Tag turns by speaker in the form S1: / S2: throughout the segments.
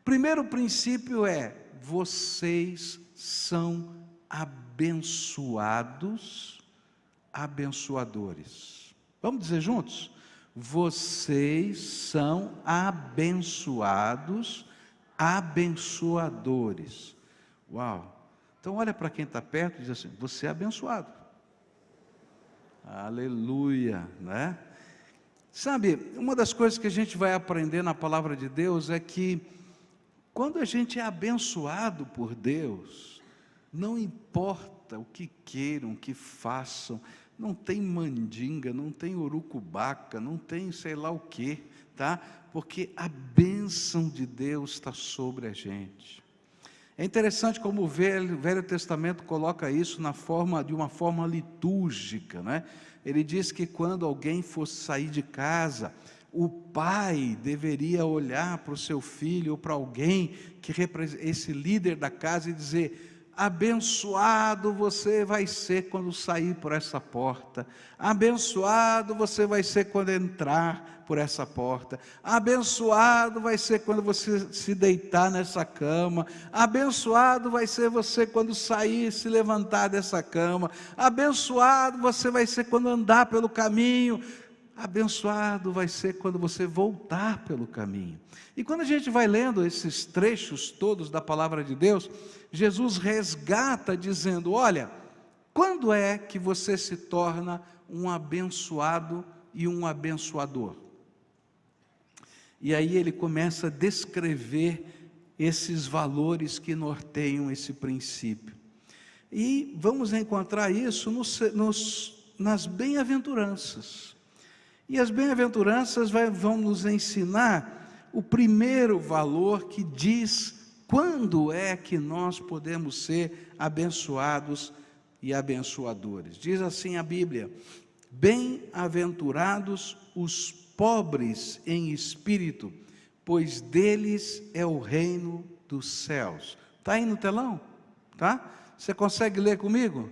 S1: Primeiro princípio é: vocês são abençoados, abençoadores. Vamos dizer juntos? Vocês são abençoados, abençoadores. Uau! Então olha para quem está perto e diz assim: você é abençoado. Aleluia, né? Sabe, uma das coisas que a gente vai aprender na palavra de Deus é que quando a gente é abençoado por Deus, não importa o que queiram, o que façam, não tem mandinga, não tem urucubaca, não tem sei lá o que, tá? Porque a bênção de Deus está sobre a gente. É interessante como o Velho Testamento coloca isso de uma forma litúrgica, né? Ele diz que quando alguém fosse sair de casa, o pai deveria olhar para o seu filho ou para alguém que representa esse líder da casa e dizer: abençoado você vai ser quando sair por essa porta, abençoado você vai ser quando entrar por essa porta, abençoado vai ser quando você se deitar nessa cama, abençoado vai ser você quando sair, se levantar dessa cama, abençoado você vai ser quando andar pelo caminho, abençoado vai ser quando você voltar pelo caminho. E quando a gente vai lendo esses trechos todos da palavra de Deus, Jesus resgata dizendo: olha, quando é que você se torna um abençoado e um abençoador? E aí ele começa a descrever esses valores que norteiam esse princípio. E vamos encontrar isso nas bem-aventuranças. E as bem-aventuranças vão nos ensinar o primeiro valor que diz quando é que nós podemos ser abençoados e abençoadores. Diz assim a Bíblia: bem-aventurados os pobres em espírito, pois deles é o reino dos céus. Está aí no telão? Tá? Você consegue ler comigo?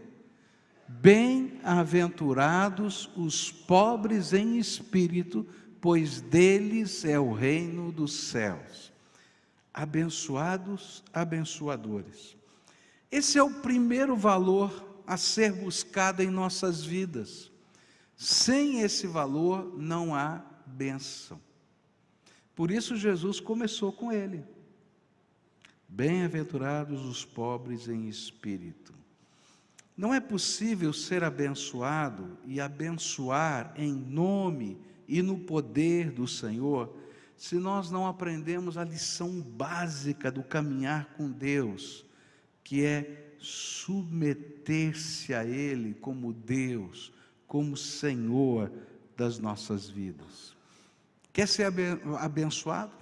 S1: Bem-aventurados os pobres em espírito, pois deles é o reino dos céus. Abençoados, abençoadores. Esse é o primeiro valor a ser buscado em nossas vidas. Sem esse valor não há bênção. Por isso Jesus começou com ele. Bem-aventurados os pobres em espírito. Não é possível ser abençoado e abençoar em nome e no poder do Senhor, se nós não aprendemos a lição básica do caminhar com Deus, que é submeter-se a Ele como Deus, como Senhor das nossas vidas. Quer ser abençoado?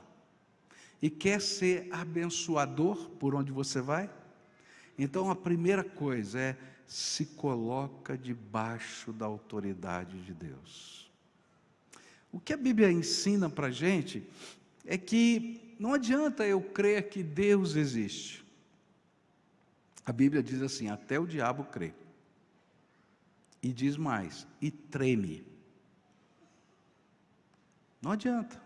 S1: E quer ser abençoador por onde você vai? Então a primeira coisa é: se coloca debaixo da autoridade de Deus. O que a Bíblia ensina para a gente é que não adianta eu crer que Deus existe. A Bíblia diz assim: até o diabo crê. E diz mais: e treme. Não adianta.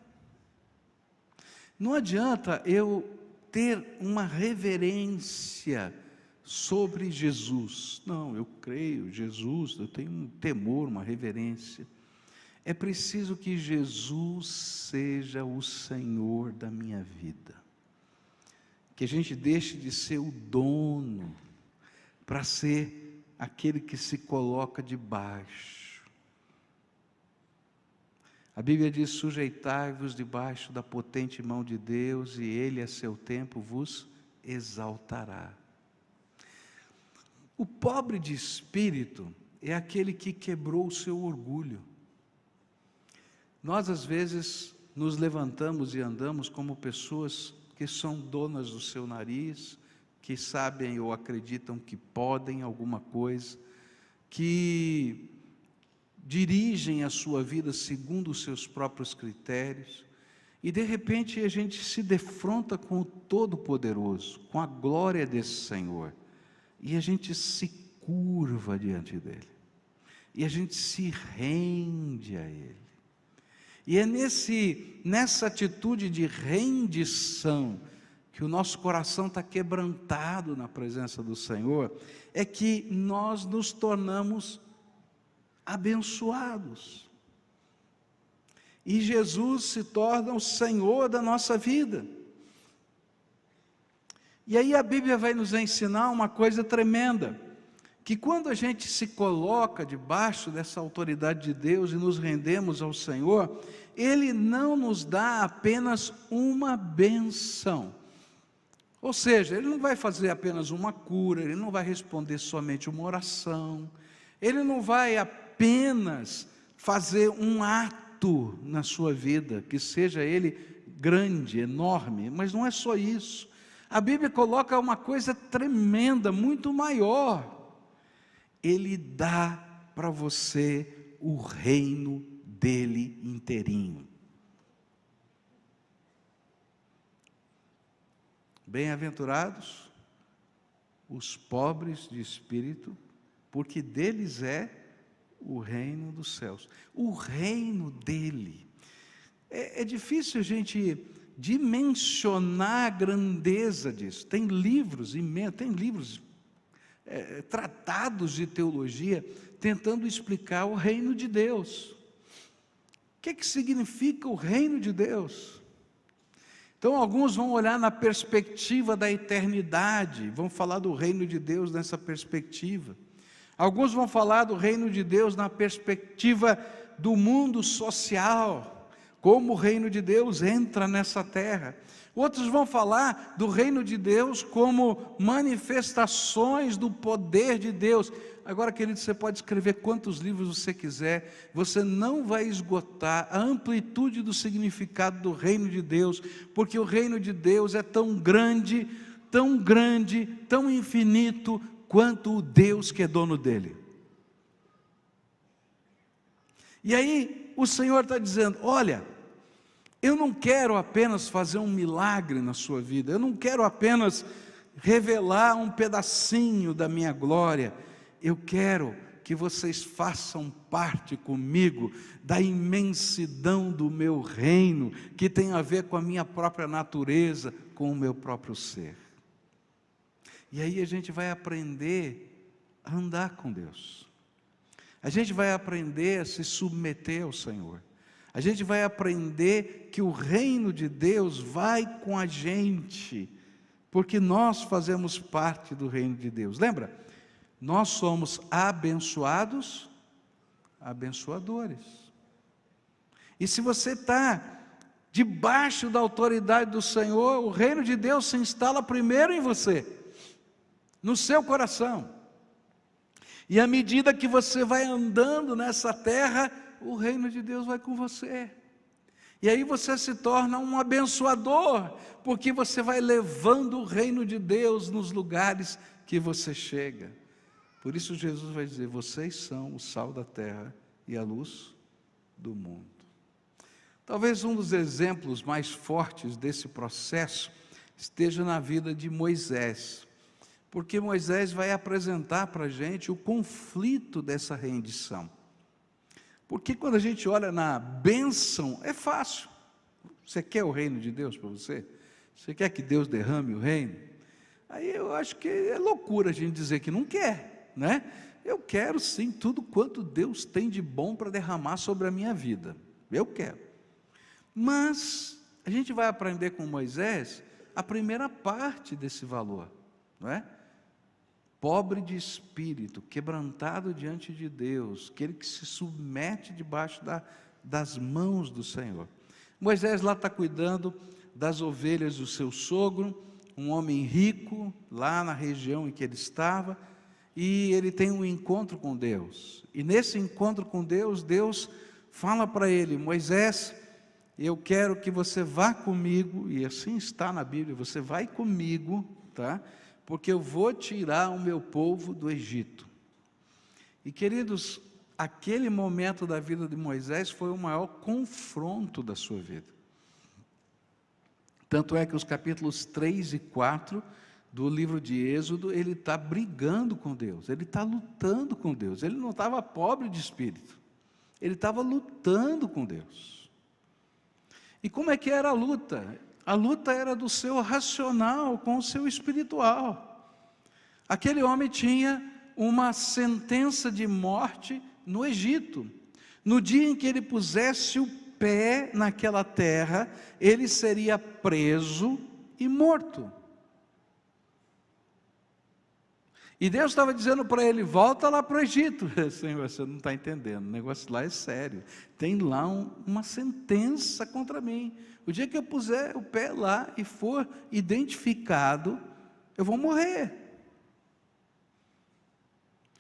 S1: Não adianta eu ter uma reverência sobre Jesus. Não, eu creio, Jesus, eu tenho um temor, uma reverência. É preciso que Jesus seja o Senhor da minha vida. Que a gente deixe de ser o dono, para ser aquele que se coloca debaixo. A Bíblia diz: sujeitai-vos debaixo da potente mão de Deus, e Ele a seu tempo vos exaltará. O pobre de espírito é aquele que quebrou o seu orgulho. Nós às vezes nos levantamos e andamos como pessoas que são donas do seu nariz, que sabem ou acreditam que podem alguma coisa, que dirigem a sua vida segundo os seus próprios critérios, e de repente a gente se defronta com o Todo-Poderoso, com a glória desse Senhor, e a gente se curva diante dele, e a gente se rende a ele. E é nessa atitude de rendição que o nosso coração está quebrantado na presença do Senhor, é que nós nos tornamos abençoados. E Jesus se torna o Senhor da nossa vida. E aí a Bíblia vai nos ensinar uma coisa tremenda, que quando a gente se coloca debaixo dessa autoridade de Deus e nos rendemos ao Senhor, Ele não nos dá apenas uma benção. Ou seja, Ele não vai fazer apenas uma cura, Ele não vai responder somente uma oração, Ele não vai apenas fazer um ato na sua vida, que seja ele grande, enorme, mas não é só isso. A Bíblia coloca uma coisa tremenda, muito maior. Ele dá para você o reino dele inteirinho. Bem-aventurados os pobres de espírito, porque deles é o reino dos céus. O reino dele. É difícil a gente dimensionar a grandeza disso. Tem livros imensos, tem livros, tratados de teologia, tentando explicar o reino de Deus. O que significa o reino de Deus? Então, alguns vão olhar na perspectiva da eternidade, vão falar do reino de Deus nessa perspectiva. Alguns vão falar do reino de Deus na perspectiva do mundo social, como o reino de Deus entra nessa terra. Outros vão falar do reino de Deus como manifestações do poder de Deus. Agora, querido, você pode escrever quantos livros você quiser, você não vai esgotar a amplitude do significado do reino de Deus, porque o reino de Deus é tão grande, tão infinito, quanto o Deus que é dono dele. E aí, o Senhor está dizendo, olha, eu não quero apenas fazer um milagre na sua vida, eu não quero apenas revelar um pedacinho da minha glória, eu quero que vocês façam parte comigo da imensidão do meu reino, que tem a ver com a minha própria natureza, com o meu próprio ser. E aí a gente vai aprender a andar com Deus. A gente vai aprender a se submeter ao Senhor. A gente vai aprender que o reino de Deus vai com a gente, porque nós fazemos parte do reino de Deus. Lembra? Nós somos abençoados, abençoadores. E se você está debaixo da autoridade do Senhor, o reino de Deus se instala primeiro em você, no seu coração. E à medida que você vai andando nessa terra, o reino de Deus vai com você. E aí você se torna um abençoador, porque você vai levando o reino de Deus nos lugares que você chega. Por isso Jesus vai dizer, vocês são o sal da terra e a luz do mundo. Talvez um dos exemplos mais fortes desse processo esteja na vida de Moisés. Porque Moisés vai apresentar para a gente o conflito dessa rendição. Porque quando a gente olha na bênção, é fácil. Você quer o reino de Deus para você? Você quer que Deus derrame o reino? Aí eu acho que é loucura a gente dizer que não quer, né? Eu quero sim tudo quanto Deus tem de bom para derramar sobre a minha vida. Eu quero. Mas a gente vai aprender com Moisés a primeira parte desse valor, não é? Pobre de espírito, quebrantado diante de Deus, aquele que se submete debaixo das mãos do Senhor. Moisés lá está cuidando das ovelhas do seu sogro, um homem rico, lá na região em que ele estava, e ele tem um encontro com Deus. E nesse encontro com Deus, Deus fala para ele, Moisés, eu quero que você vá comigo, e assim está na Bíblia, você vai comigo, tá? Porque eu vou tirar o meu povo do Egito. E queridos, aquele momento da vida de Moisés foi o maior confronto da sua vida. Tanto é que os capítulos 3 e 4 do livro de Êxodo, ele está brigando com Deus, ele está lutando com Deus, ele não estava pobre de espírito, ele estava lutando com Deus. E como é que era a luta? A luta era do seu racional com o seu espiritual. Aquele homem tinha uma sentença de morte no Egito. No dia em que ele pusesse o pé naquela terra, ele seria preso e morto. E Deus estava dizendo para ele: volta lá para o Egito. Senhor, você não está entendendo, o negócio lá é sério. Tem lá uma sentença contra mim. O dia que eu puser o pé lá e for identificado, eu vou morrer.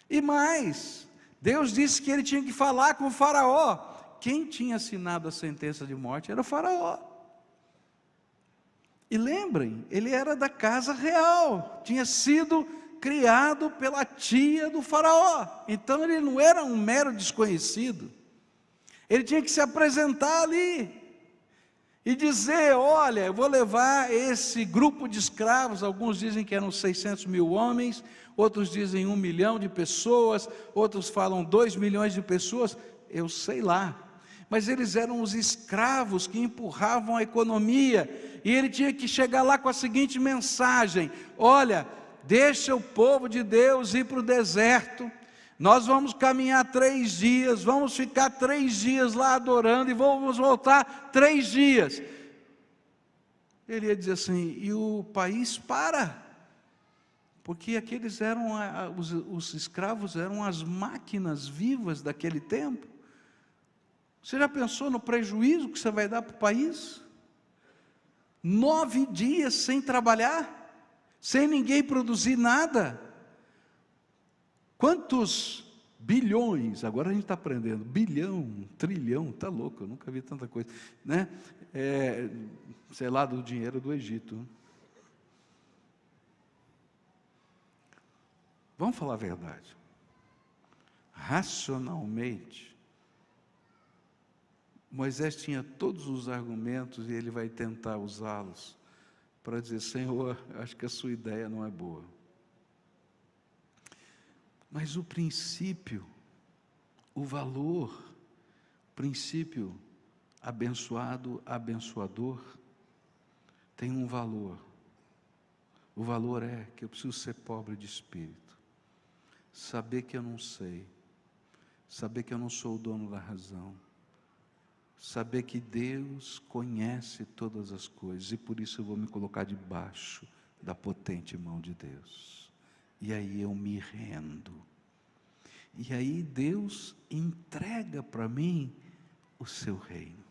S1: E mais, Deus disse que ele tinha que falar com o faraó. Quem tinha assinado a sentença de morte era o faraó. E lembrem, ele era da casa real, tinha sido criado pela tia do faraó. Então ele não era um mero desconhecido. Ele tinha que se apresentar ali e dizer: olha, eu vou levar esse grupo de escravos. Alguns dizem que eram 600 mil homens, outros dizem 1 milhão de pessoas, outros falam 2 milhões de pessoas, eu sei lá. Mas eles eram os escravos que empurravam a economia, e ele tinha que chegar lá com a seguinte mensagem: olha, deixa o povo de Deus ir para o deserto, nós vamos caminhar 3 dias, vamos ficar 3 dias lá adorando e vamos voltar 3 dias. Ele ia dizer assim: e o país para, porque aqueles eram, os escravos eram as máquinas vivas daquele tempo. Você já pensou no prejuízo que você vai dar para o país? 9 dias sem trabalhar, sem ninguém produzir nada. Quantos bilhões, agora a gente está aprendendo, bilhão, trilhão, está louco, eu nunca vi tanta coisa, né? Sei lá, do dinheiro do Egito. Vamos falar a verdade. Racionalmente, Moisés tinha todos os argumentos e ele vai tentar usá-los para dizer: Senhor, acho que a sua ideia não é boa. Mas o princípio, o valor, o princípio abençoado, abençoador, tem um valor. O valor é que eu preciso ser pobre de espírito, saber que eu não sei, saber que eu não sou o dono da razão, saber que Deus conhece todas as coisas, e por isso eu vou me colocar debaixo da potente mão de Deus. E aí eu me rendo. E aí Deus entrega para mim o seu reino.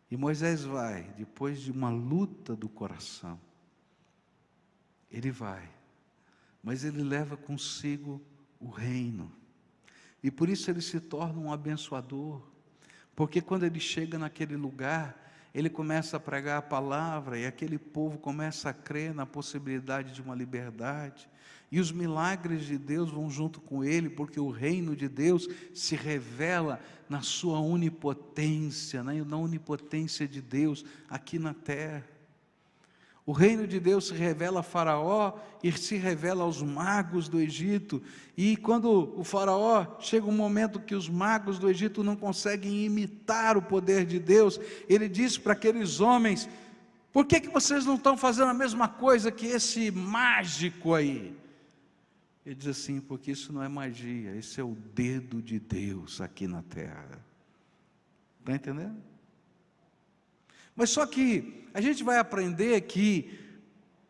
S1: E Moisés vai, depois de uma luta do coração, ele vai, mas ele leva consigo o reino. E por isso ele se torna um abençoador. Porque quando ele chega naquele lugar, ele começa a pregar a palavra, e aquele povo começa a crer na possibilidade de uma liberdade, e os milagres de Deus vão junto com ele, porque o reino de Deus se revela na sua onipotência, na onipotência de Deus aqui na terra. O reino de Deus se revela a Faraó e se revela aos magos do Egito. E quando o Faraó, chega um momento que os magos do Egito não conseguem imitar o poder de Deus, ele diz para aqueles homens: por que vocês não estão fazendo a mesma coisa que esse mágico aí? Ele diz assim: porque isso não é magia, esse é o dedo de Deus aqui na terra. Está entendendo? Mas só que a gente vai aprender que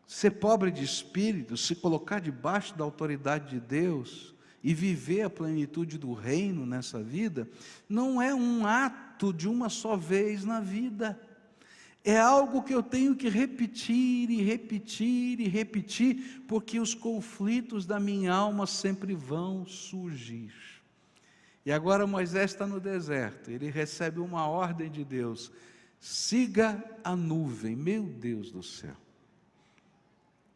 S1: ser pobre de espírito, se colocar debaixo da autoridade de Deus e viver a plenitude do reino nessa vida, não é um ato de uma só vez na vida. É algo que eu tenho que repetir e repetir e repetir, porque os conflitos da minha alma sempre vão surgir. E agora Moisés está no deserto, ele recebe uma ordem de Deus: siga a nuvem. Meu Deus do céu,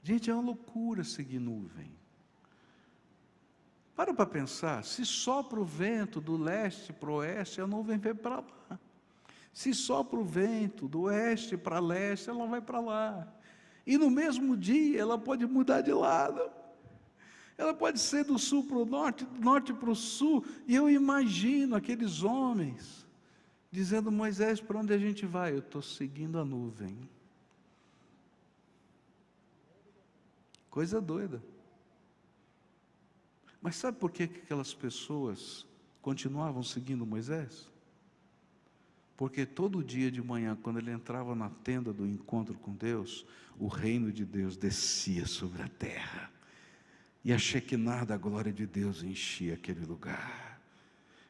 S1: gente, é uma loucura seguir nuvem. Para pensar, se sopra o vento do leste para o oeste, a nuvem vem para lá. Se sopra o vento do oeste para leste, ela vai para lá. E no mesmo dia ela pode mudar de lado. Ela pode ser do sul para o norte, do norte para o sul. E eu imagino aqueles homens dizendo: Moisés, para onde a gente vai? Eu estou seguindo a nuvem. Coisa doida. Mas sabe por que aquelas pessoas continuavam seguindo Moisés? Porque todo dia de manhã, quando ele entrava na tenda do encontro com Deus, o reino de Deus descia sobre a terra. E a Shekinah da glória de Deus enchia aquele lugar.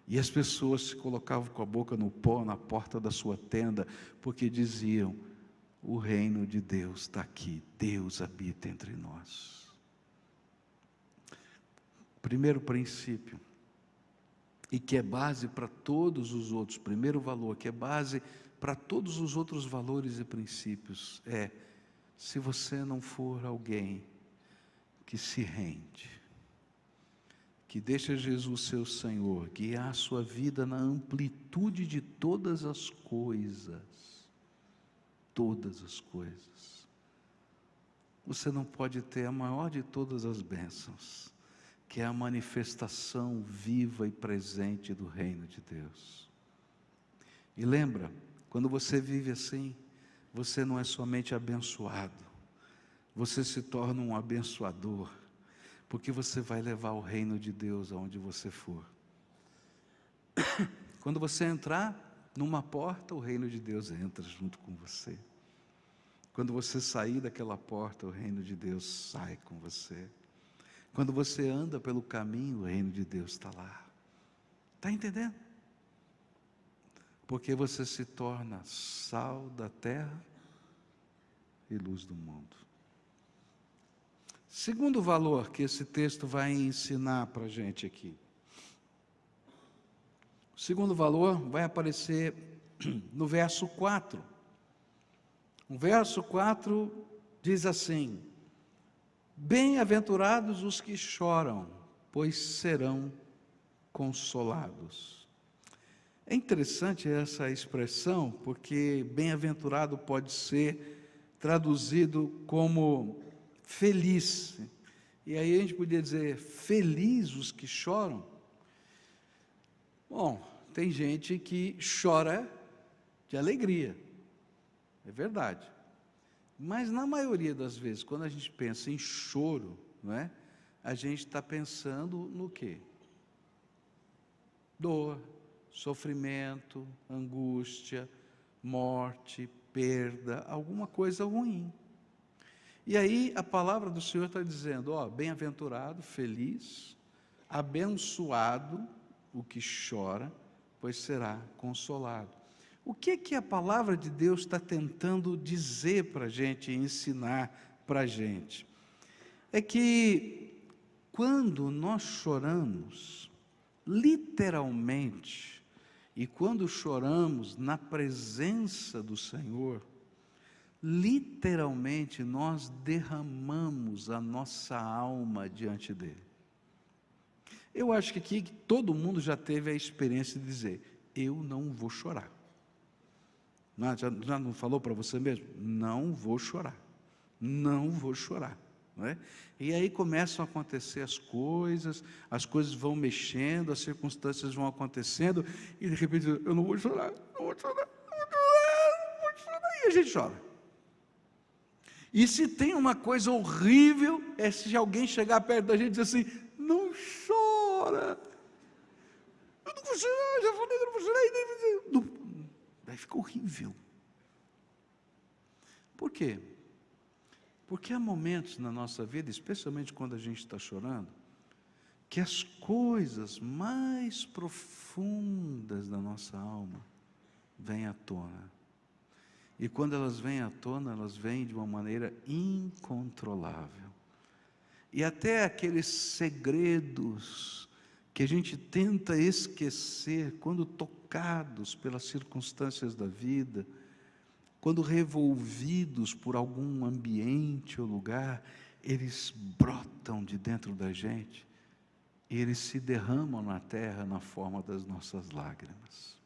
S1: E as pessoas se colocavam com a boca no pó na porta da sua tenda, porque diziam: o reino de Deus está aqui, Deus habita entre nós. Primeiro princípio, e que é base para todos os outros, primeiro valor, que é base para todos os outros valores e princípios, é: se você não for alguém que se rende, que deixa Jesus ser o Senhor, guiar a sua vida na amplitude de todas as coisas, você não pode ter a maior de todas as bênçãos, que é a manifestação viva e presente do reino de Deus. E lembra, quando você vive assim, você não é somente abençoado, você se torna um abençoador, porque você vai levar o reino de Deus aonde você for. Quando você entrar numa porta, o reino de Deus entra junto com você. Quando você sair daquela porta, o reino de Deus sai com você. Quando você anda pelo caminho, o reino de Deus está lá. Está entendendo? Porque você se torna sal da terra e luz do mundo. Segundo valor que esse texto vai ensinar para a gente aqui. O segundo valor vai aparecer no verso 4. O verso 4 diz assim: bem-aventurados os que choram, pois serão consolados. É interessante essa expressão, porque bem-aventurado pode ser traduzido como feliz. E aí a gente podia dizer: feliz os que choram. Bom, tem gente que chora de alegria, é verdade. Mas na maioria das vezes, quando a gente pensa em choro, não é? A gente está pensando no quê? Dor, sofrimento, angústia, morte, perda, alguma coisa ruim. E aí a palavra do Senhor está dizendo: ó, bem-aventurado, feliz, abençoado o que chora, pois será consolado. O que a palavra de Deus está tentando dizer para a gente, ensinar para a gente? É que quando nós choramos, literalmente, e quando choramos na presença do Senhor, literalmente nós derramamos a nossa alma diante dele. Eu acho que aqui todo mundo já teve a experiência de dizer: eu não vou chorar. Já não falou para você mesmo? Não vou chorar, não vou chorar, não é? E aí começam a acontecer as coisas vão mexendo, as circunstâncias vão acontecendo, e de repente, eu não vou chorar, não vou chorar, não vou chorar, e a gente chora. E se tem uma coisa horrível, é se alguém chegar perto da gente e dizer assim: não chora, eu não vou chorar, já falei que eu não vou chorar, aí fica horrível. Por quê? Porque há momentos na nossa vida, especialmente quando a gente está chorando, que as coisas mais profundas da nossa alma vêm à tona. E quando elas vêm à tona, elas vêm de uma maneira incontrolável. E até aqueles segredos que a gente tenta esquecer, quando tocados pelas circunstâncias da vida, quando revolvidos por algum ambiente ou lugar, eles brotam de dentro da gente, e eles se derramam na terra na forma das nossas lágrimas.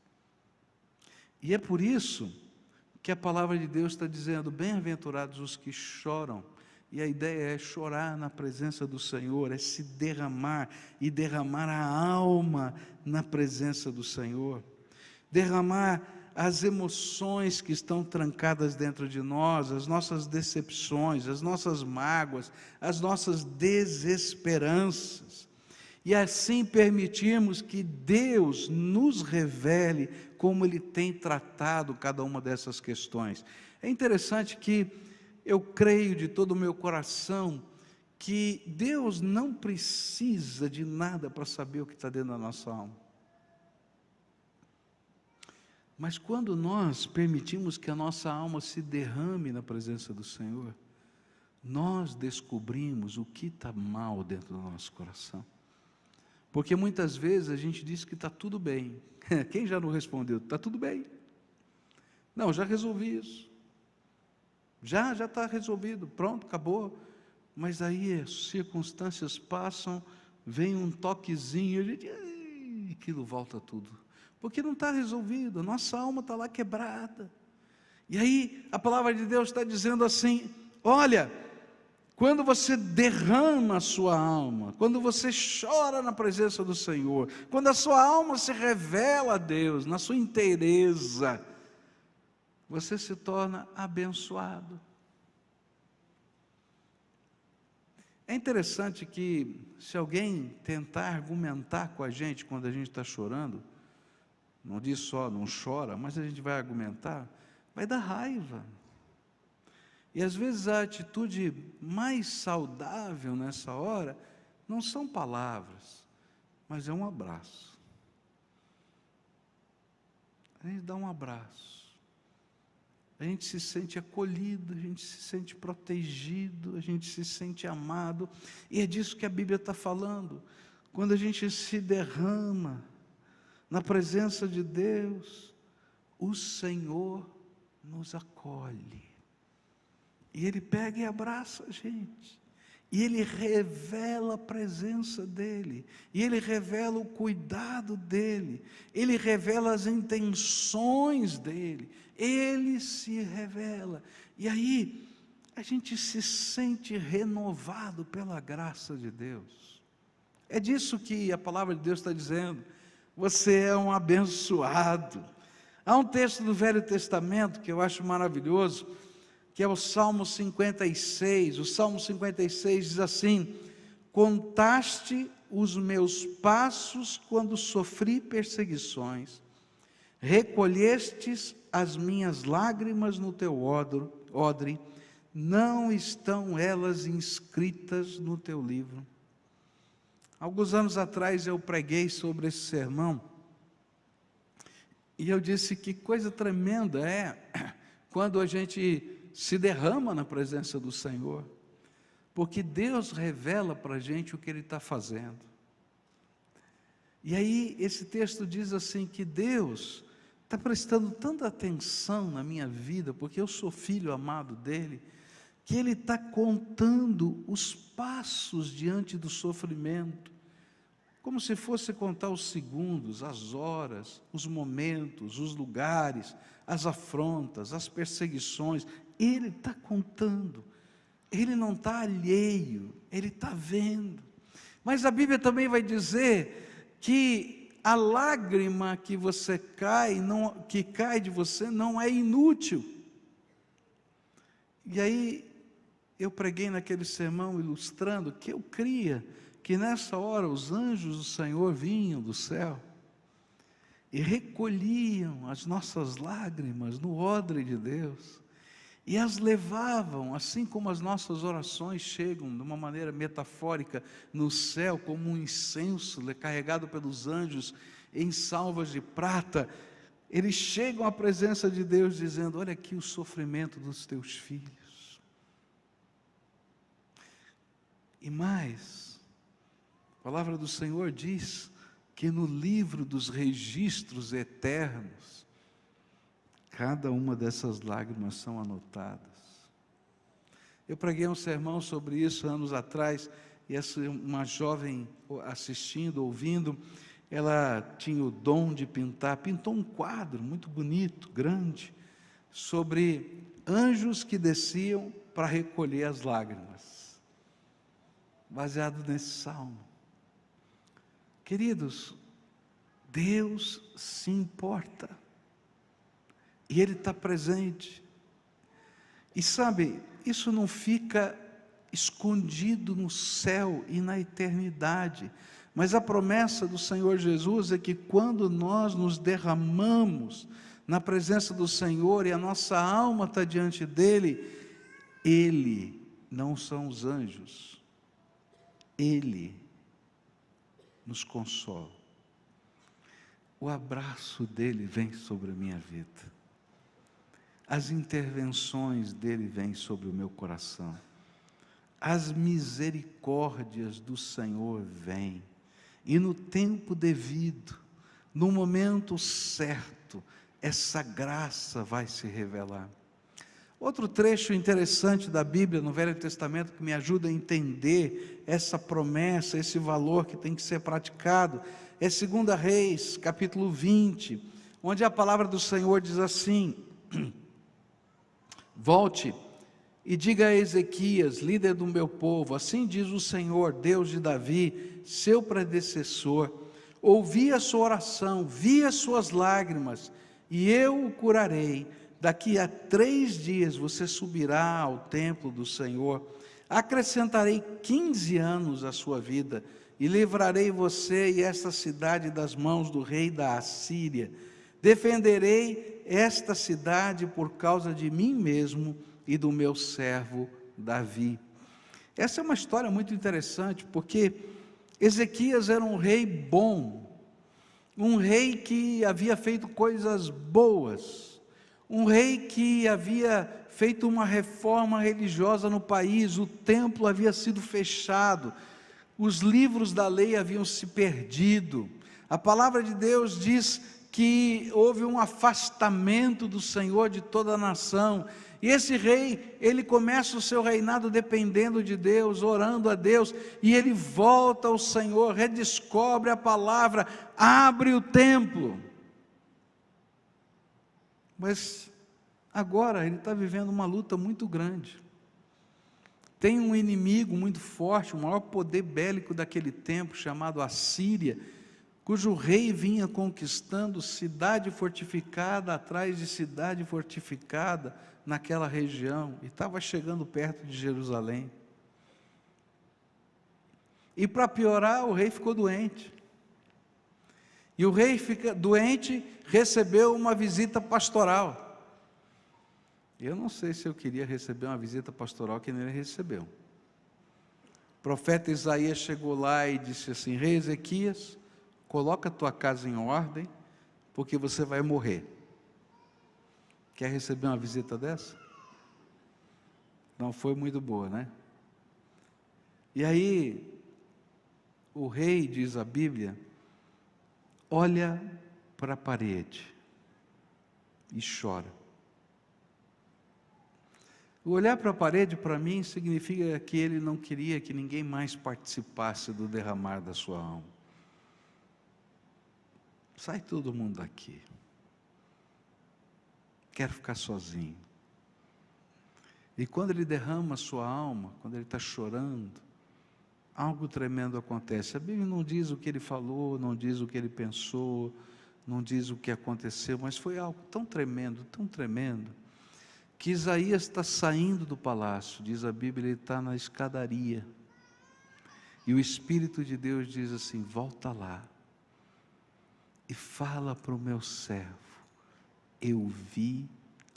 S1: E é por isso que a palavra de Deus está dizendo: bem-aventurados os que choram. E a ideia é chorar na presença do Senhor, é se derramar, e derramar a alma na presença do Senhor. derramar as emoções que estão trancadas dentro de nós, as nossas decepções, as nossas mágoas, as nossas desesperanças. E assim permitirmos que Deus nos revele como Ele tem tratado cada uma dessas questões. É interessante que eu creio de todo o meu coração que Deus não precisa de nada para saber o que está dentro da nossa alma. Mas quando nós permitimos que a nossa alma se derrame na presença do Senhor, nós descobrimos o que está mal dentro do nosso coração. Porque muitas vezes a gente diz que está tudo bem. Quem já não respondeu? Está tudo bem. Não, já resolvi isso. Já está resolvido, pronto, acabou. Mas aí as circunstâncias passam, vem um toquezinho, a gente, aquilo volta tudo. Porque não está resolvido, a nossa alma está lá quebrada. E aí a palavra de Deus está dizendo assim, olha, quando você derrama a sua alma, quando você chora na presença do Senhor, quando a sua alma se revela a Deus, na sua inteireza, você se torna abençoado. É interessante que, se alguém tentar argumentar com a gente quando a gente está chorando, não diz só, não chora, mas a gente vai argumentar, vai dar raiva. E às vezes a atitude mais saudável nessa hora, não são palavras, mas é um abraço. A gente dá um abraço. A gente se sente acolhido, a gente se sente protegido, a gente se sente amado, e é disso que a Bíblia está falando. Quando a gente se derrama na presença de Deus, o Senhor nos acolhe, e Ele pega e abraça a gente, e Ele revela a presença dEle, e Ele revela o cuidado dEle, Ele revela as intenções dEle, Ele se revela, e aí a gente se sente renovado pela graça de Deus. É disso que a palavra de Deus está dizendo, você é um abençoado. Há um texto do Velho Testamento que eu acho maravilhoso, que é o Salmo 56, o Salmo 56 diz assim, contaste os meus passos quando sofri perseguições, recolhestes as minhas lágrimas no teu odre, não estão elas inscritas no teu livro. Alguns anos atrás eu preguei sobre esse sermão, e eu disse que coisa tremenda é quando a gente se derrama na presença do Senhor, porque Deus revela para a gente o que Ele está fazendo. E aí esse texto diz assim, que Deus está prestando tanta atenção na minha vida, porque eu sou filho amado dEle, que Ele está contando os passos diante do sofrimento, como se fosse contar os segundos, as horas, os momentos, os lugares, as afrontas, as perseguições. Ele está contando, Ele não está alheio, Ele está vendo. Mas a Bíblia também vai dizer que a lágrima que você cai, que cai de você, não é inútil. E aí eu preguei naquele sermão ilustrando que eu cria que nessa hora os anjos do Senhor vinham do céu e recolhiam as nossas lágrimas no odre de Deus e as levavam, assim como as nossas orações chegam de uma maneira metafórica no céu, como um incenso carregado pelos anjos em salvas de prata. Eles chegam à presença de Deus dizendo, olha aqui o sofrimento dos teus filhos. E mais, a palavra do Senhor diz que no livro dos registros eternos, cada uma dessas lágrimas são anotadas. Eu preguei um sermão sobre isso anos atrás, e uma jovem assistindo, ouvindo, ela tinha o dom de pintar, pintou um quadro muito bonito, grande, sobre anjos que desciam para recolher as lágrimas, baseado nesse salmo. Queridos, Deus se importa, e Ele está presente. E sabe, isso não fica escondido no céu e na eternidade, mas a promessa do Senhor Jesus é que quando nós nos derramamos na presença do Senhor e a nossa alma está diante dEle, Ele, não são os anjos, Ele nos consola. O abraço dEle vem sobre a minha vida. As intervenções dEle vêm sobre o meu coração. As misericórdias do Senhor vêm. E no tempo devido, no momento certo, essa graça vai se revelar. Outro trecho interessante da Bíblia, no Velho Testamento, que me ajuda a entender essa promessa, esse valor que tem que ser praticado, é 2 Reis, capítulo 20, onde a palavra do Senhor diz assim: volte e diga a Ezequias, líder do meu povo, assim diz o Senhor, Deus de Davi, seu predecessor, ouvi a sua oração, vi as suas lágrimas, e eu o curarei. Daqui a 3 dias você subirá ao templo do Senhor, acrescentarei 15 anos à sua vida, e livrarei você e esta cidade das mãos do rei da Assíria. Defenderei esta cidade por causa de mim mesmo e do meu servo Davi. Essa é uma história muito interessante, porque Ezequias era um rei bom, um rei que havia feito coisas boas, um rei que havia feito uma reforma religiosa no país, o templo havia sido fechado, os livros da lei haviam se perdido, a palavra de Deus diz que houve um afastamento do Senhor de toda a nação, e esse rei, ele começa o seu reinado dependendo de Deus, orando a Deus, e ele volta ao Senhor, redescobre a palavra, abre o templo, mas agora ele está vivendo uma luta muito grande, tem um inimigo muito forte, o maior poder bélico daquele tempo, chamado Assíria, cujo rei vinha conquistando cidade fortificada atrás de cidade fortificada naquela região, e estava chegando perto de Jerusalém. E para piorar, o rei ficou doente. E o rei fica doente, recebeu uma visita pastoral. Eu não sei se eu queria receber uma visita pastoral que ele recebeu. O profeta Isaías chegou lá e disse assim: rei Ezequias, coloca a tua casa em ordem, porque você vai morrer. Quer receber uma visita dessa? Não foi muito boa, né? E aí, o rei, diz a Bíblia, olha para a parede e chora. O olhar para a parede, para mim, significa que ele não queria que ninguém mais participasse do derramar da sua alma. Sai todo mundo daqui. Quero ficar sozinho. E quando ele derrama a sua alma, quando ele está chorando, algo tremendo acontece. A Bíblia não diz o que ele falou, não diz o que ele pensou, não diz o que aconteceu, mas foi algo tão tremendo, que Isaías está saindo do palácio, diz a Bíblia, ele está na escadaria, e o Espírito de Deus diz assim: volta lá, e fala para o meu servo, eu vi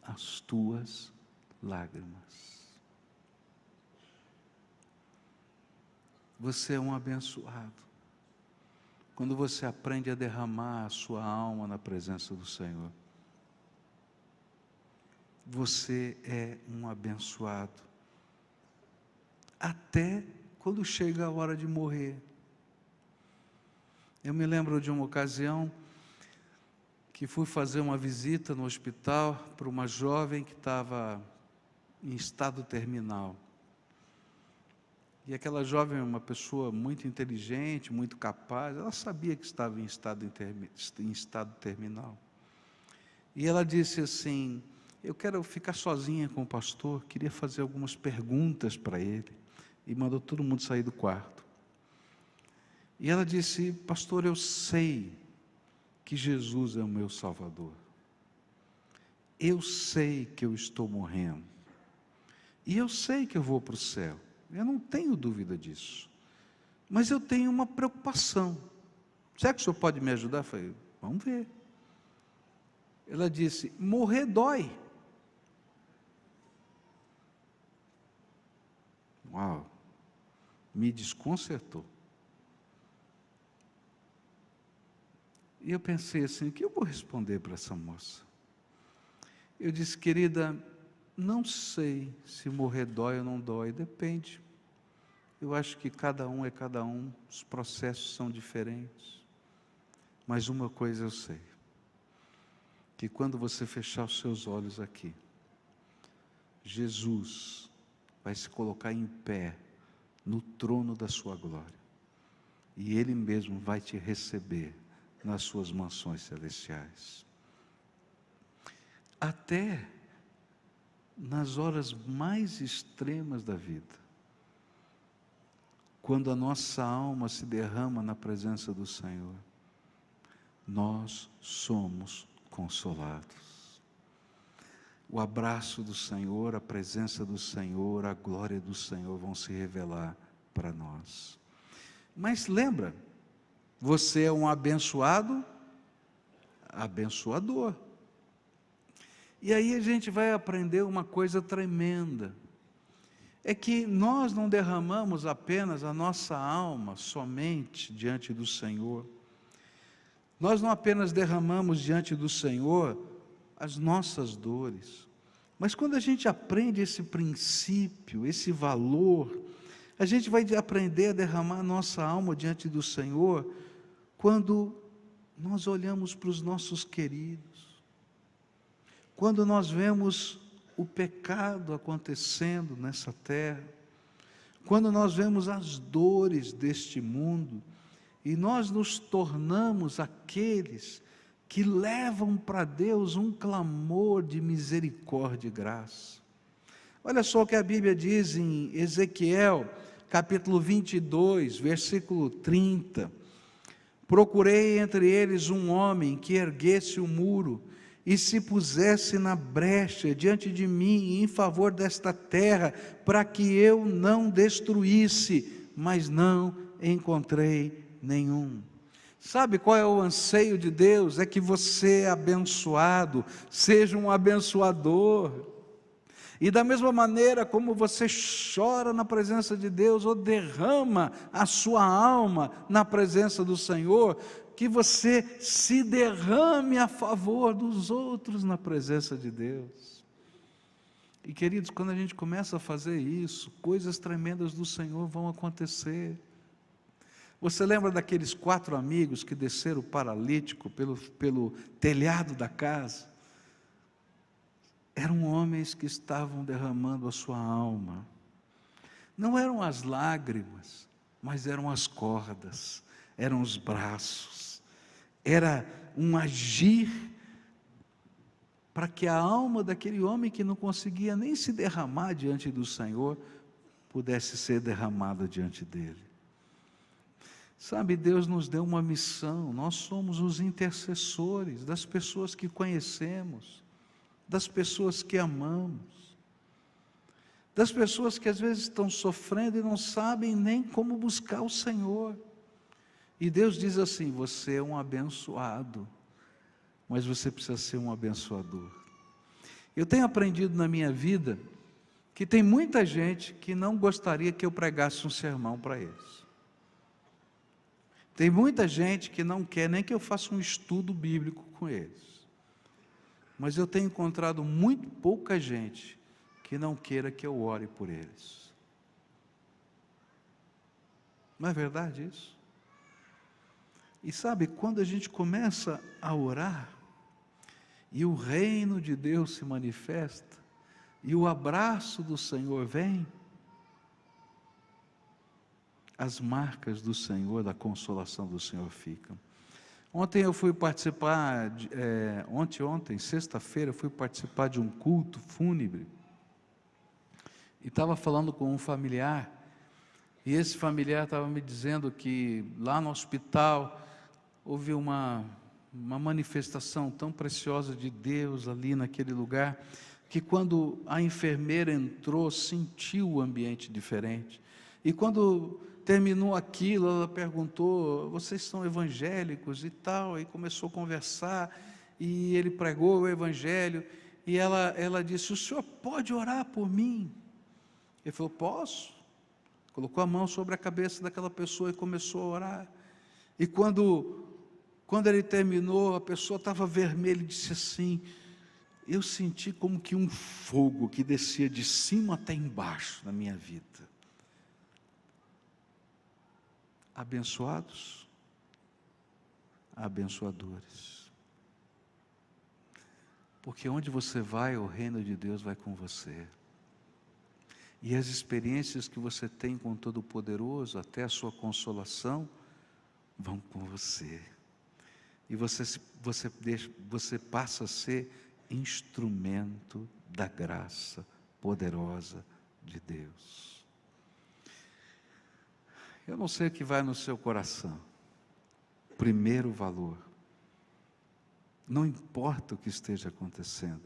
S1: as tuas lágrimas. Você é um abençoado, quando você aprende a derramar a sua alma na presença do Senhor. Você é um abençoado, até quando chega a hora de morrer. Eu me lembro de uma ocasião que fui fazer uma visita no hospital para uma jovem que estava em estado terminal. E aquela jovem é uma pessoa muito inteligente, muito capaz, ela sabia que estava em estado terminal. E ela disse assim: eu quero ficar sozinha com o pastor, queria fazer algumas perguntas para ele. E mandou todo mundo sair do quarto. E ela disse: pastor, eu sei que Jesus é o meu Salvador. Eu sei que eu estou morrendo. E eu sei que eu vou para o céu. Eu não tenho dúvida disso. Mas eu tenho uma preocupação. Será que o senhor pode me ajudar? Eu falei, vamos ver. Ela disse, morrer dói. Uau, me desconcertou. E eu pensei assim, o que eu vou responder para essa moça? Eu disse, querida, não sei se morrer dói ou não dói, depende. Eu acho que cada um é cada um, os processos são diferentes. Mas uma coisa eu sei, que quando você fechar os seus olhos aqui, Jesus vai se colocar em pé no trono da sua glória. E Ele mesmo vai te receber nas suas mansões celestiais. Até nas horas mais extremas da vida, quando a nossa alma se derrama na presença do Senhor, nós somos consolados. O abraço do Senhor, a presença do Senhor, a glória do Senhor vão se revelar para nós. Mas lembra, você é um abençoado, abençoador. E aí a gente vai aprender uma coisa tremenda, é que nós não derramamos apenas a nossa alma somente diante do Senhor, nós não apenas derramamos diante do Senhor as nossas dores, mas quando a gente aprende esse princípio, esse valor, a gente vai aprender a derramar a nossa alma diante do Senhor, quando nós olhamos para os nossos queridos, quando nós vemos o pecado acontecendo nessa terra, quando nós vemos as dores deste mundo, e nós nos tornamos aqueles que levam para Deus um clamor de misericórdia e graça. Olha só o que a Bíblia diz em Ezequiel, capítulo 22, versículo 30. Procurei entre eles um homem que erguesse o muro, e se pusesse na brecha diante de mim, em favor desta terra, para que eu não destruísse, mas não encontrei nenhum. Sabe qual é o anseio de Deus? É que você, abençoado, seja um abençoador. E da mesma maneira como você chora na presença de Deus, ou derrama a sua alma na presença do Senhor, que você se derrame a favor dos outros na presença de Deus. E queridos, quando a gente começa a fazer isso, coisas tremendas do Senhor vão acontecer. Você lembra daqueles 4 amigos que desceram paralítico pelo telhado da casa? Eram homens que estavam derramando a sua alma. Não eram as lágrimas, mas eram as cordas, eram os braços. Era um agir para que a alma daquele homem que não conseguia nem se derramar diante do Senhor, pudesse ser derramada diante dele. Sabe, Deus nos deu uma missão, nós somos os intercessores das pessoas que conhecemos, das pessoas que amamos, das pessoas que às vezes estão sofrendo e não sabem nem como buscar o Senhor. E Deus diz assim, você é um abençoado, mas você precisa ser um abençoador. Eu tenho aprendido na minha vida, que tem muita gente que não gostaria que eu pregasse um sermão para eles. Tem muita gente que não quer nem que eu faça um estudo bíblico com eles. Mas eu tenho encontrado muito pouca gente que não queira que eu ore por eles. Não é verdade isso? E sabe, quando a gente começa a orar, e o reino de Deus se manifesta, e o abraço do Senhor vem, as marcas do Senhor, da consolação do Senhor ficam. Ontem eu fui participar, sexta-feira, eu fui participar de um culto fúnebre, e estava falando com um familiar, e esse familiar estava me dizendo que lá no hospital houve uma uma manifestação tão preciosa de Deus ali naquele lugar, que quando a enfermeira entrou, sentiu o ambiente diferente. E quando terminou aquilo, ela perguntou: vocês são evangélicos e tal? E começou a conversar, e ele pregou o evangelho, e ela disse: o senhor pode orar por mim? Ele falou: posso. Colocou a mão sobre a cabeça daquela pessoa e começou a orar. E quando ele terminou, a pessoa estava vermelha e disse assim: eu senti como que um fogo que descia de cima até embaixo na minha vida. Abençoados, abençoadores. Porque onde você vai, o reino de Deus vai com você. E as experiências que você tem com o Todo-Poderoso, até a sua consolação, vão com você. E você passa a ser instrumento da graça poderosa de Deus. Eu não sei o que vai no seu coração. Primeiro valor. Não importa o que esteja acontecendo,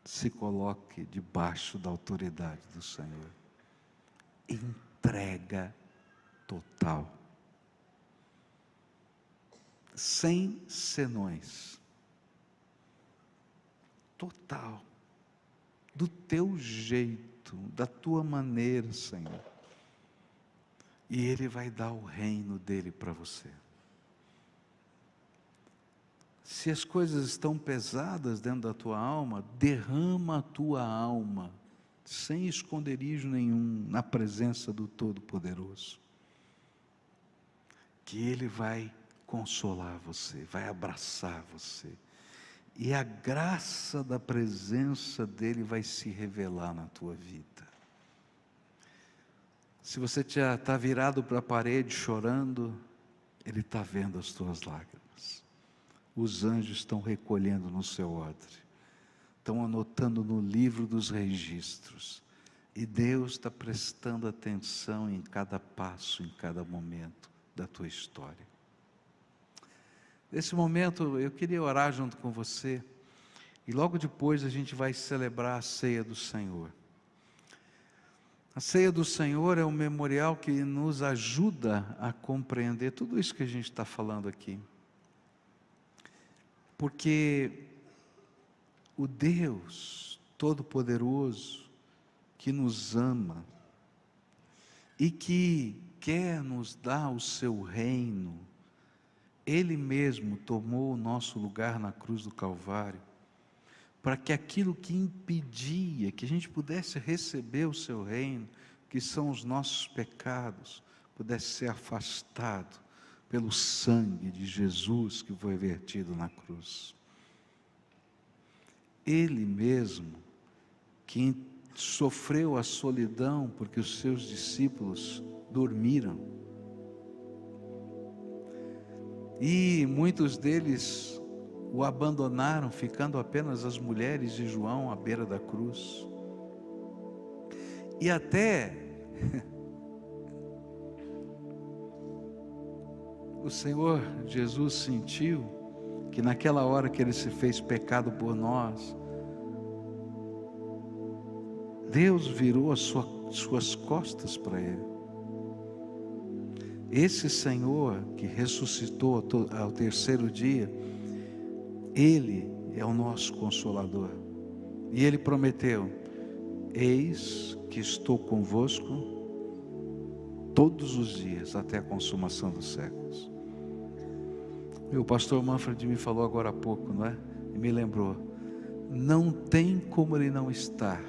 S1: se coloque debaixo da autoridade do Senhor. Entrega total. Sem senões. Total. Do teu jeito, da tua maneira, Senhor. E Ele vai dar o reino dEle para você. Se as coisas estão pesadas dentro da tua alma, derrama a tua alma, sem esconderijo nenhum, na presença do Todo-Poderoso. Que Ele vai consolar você, vai abraçar você. E a graça da presença dEle vai se revelar na tua vida. Se você já está virado para a parede chorando, Ele está vendo as tuas lágrimas. Os anjos estão recolhendo no seu odre, estão anotando no livro dos registros, e Deus está prestando atenção em cada passo, em cada momento da tua história. Nesse momento eu queria orar junto com você, e logo depois a gente vai celebrar a ceia do Senhor. A ceia do Senhor é um memorial que nos ajuda a compreender tudo isso que a gente está falando aqui. Porque o Deus Todo-Poderoso, que nos ama, e que quer nos dar o seu reino, Ele mesmo tomou o nosso lugar na cruz do Calvário, para que aquilo que impedia que a gente pudesse receber o seu reino, que são os nossos pecados, pudesse ser afastado pelo sangue de Jesus que foi vertido na cruz. Ele mesmo, que sofreu a solidão porque os seus discípulos dormiram, e muitos deles o abandonaram, ficando apenas as mulheres de João à beira da cruz. E até o Senhor Jesus sentiu que naquela hora que Ele se fez pecado por nós, Deus virou as suas costas para Ele. Esse Senhor que ressuscitou ao terceiro dia, Ele é o nosso Consolador. E Ele prometeu: eis que estou convosco todos os dias, até a consumação dos séculos. O pastor Manfred me falou agora há pouco, não é? E me lembrou, não tem como Ele não estar,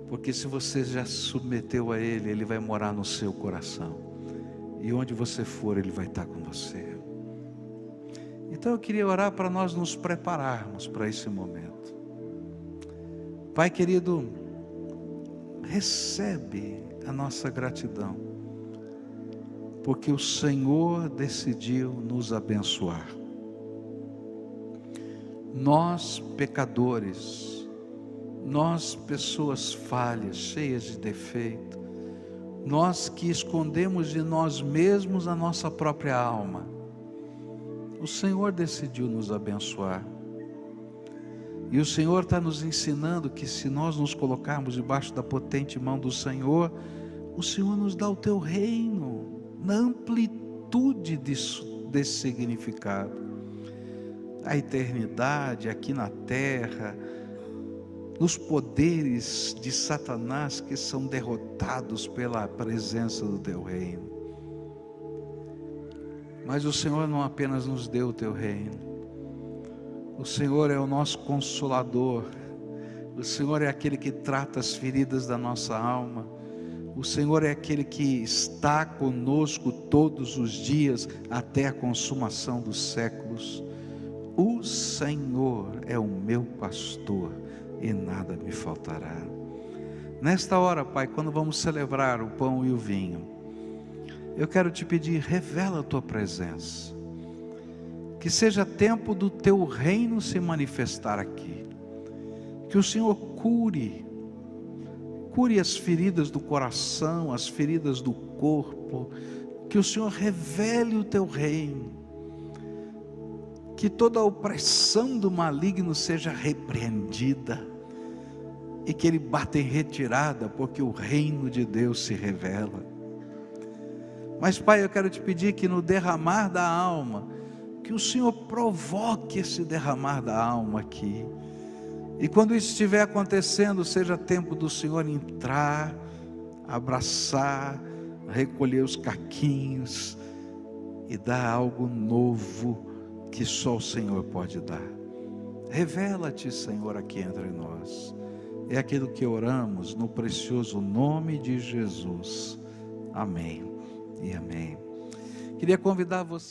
S1: porque se você já se submeteu a Ele, Ele vai morar no seu coração, e onde você for, Ele vai estar com você. Então eu queria orar para nós nos prepararmos para esse momento. Pai querido, recebe a nossa gratidão, porque o Senhor decidiu nos abençoar. Nós pecadores, nós pessoas falhas, cheias de defeito, nós que escondemos de nós mesmos a nossa própria alma, O Senhor decidiu nos abençoar. E o Senhor está nos ensinando que se nós nos colocarmos debaixo da potente mão do Senhor, o Senhor nos dá o teu reino, na amplitude desse significado. A eternidade aqui na terra, os poderes de Satanás que são derrotados pela presença do teu reino. Mas o Senhor não apenas nos deu o teu reino, o Senhor é o nosso consolador, o Senhor é aquele que trata as feridas da nossa alma, o Senhor é aquele que está conosco todos os dias até a consumação dos séculos. O Senhor é o meu pastor e nada me faltará. Nesta hora, Pai, quando vamos celebrar o pão e o vinho, eu quero te pedir, revela a tua presença, que seja tempo do teu reino se manifestar aqui, que o Senhor cure as feridas do coração, as feridas do corpo, que o Senhor revele o teu reino, que toda a opressão do maligno seja repreendida, e que ele bata em retirada, porque o reino de Deus se revela. Mas Pai, eu quero te pedir que no derramar da alma, que o Senhor provoque esse derramar da alma aqui, e quando isso estiver acontecendo, seja tempo do Senhor entrar, abraçar, recolher os caquinhos, e dar algo novo, que só o Senhor pode dar. Revela-te, Senhor, aqui entre nós. É aquilo que oramos no precioso nome de Jesus. Amém e amém. Queria convidar você